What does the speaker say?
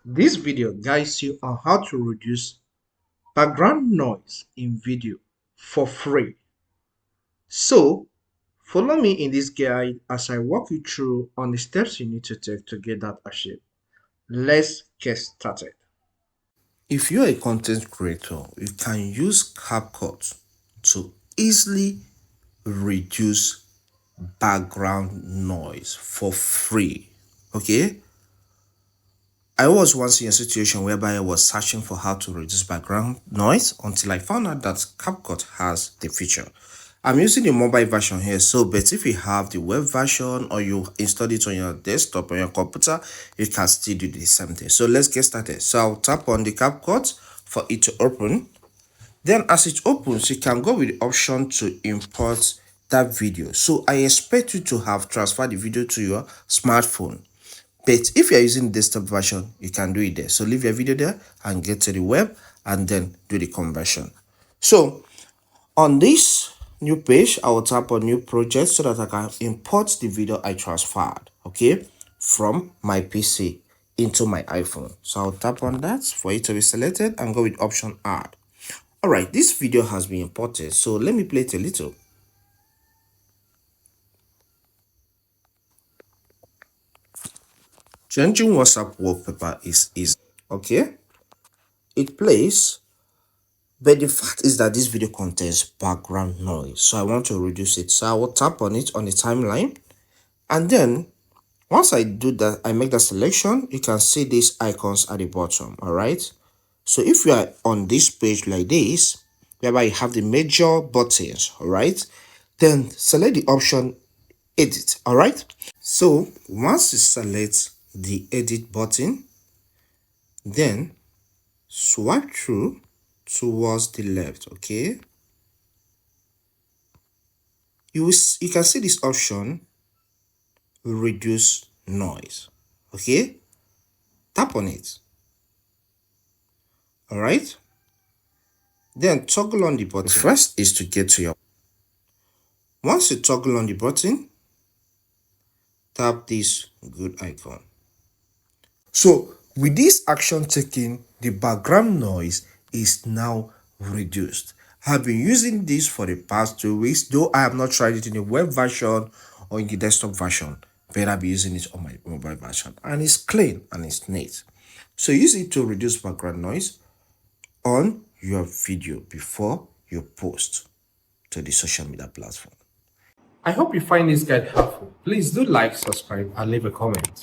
This video guides you on how to reduce background noise in video for free. So, follow me in this guide as I walk you through on the steps you need to take to get that achieved. Let's get started. If you're a content creator, you can use CapCut to easily reduce background noise for free. Okay? I was once in a situation whereby I was searching for how to reduce background noise until I found out that CapCut has the feature. I'm using the mobile version here, so but if you have the web version or you install it on your desktop or your computer, you can still do the same thing. So let's get started. So I'll tap on the CapCut for it to open. Then as it opens, you can go with the option to import that video. So I expect you to have transferred the video to your smartphone. But if you're using the desktop version, you can do it there. So leave your video there and get to the web and then do the conversion. So on this new page, I will tap on new project so that I can import the video I transferred, okay, from my PC into my iPhone. So I'll tap on that for it to be selected and go with option add. All right, this video has been imported. So let me play it a little. Changing WhatsApp wallpaper is easy, okay? It plays, but the fact is that this video contains background noise. So I want to reduce it. So I will tap on it on the timeline. And then once I do that, I make that selection, you can see these icons at the bottom, all right? So if you are on this page like this, whereby you have the major buttons, all right? Then select the option edit, all right? So once you select the edit button, then swipe through towards the left, okay? You can see this option, reduce noise, okay? Tap on it, all right? Then toggle on the button. First is to get to your, once you toggle on the button, tap this good icon. So with this action taken, the background noise is now reduced. I've been using this for the past 2 weeks, though I have not tried it in the web version or in the desktop version, but I'll be using it on my mobile version, and it's clean and it's neat. So use it to reduce background noise on your video before you post to the social media platform. I hope you find this guide helpful. Please do like, subscribe, and leave a comment.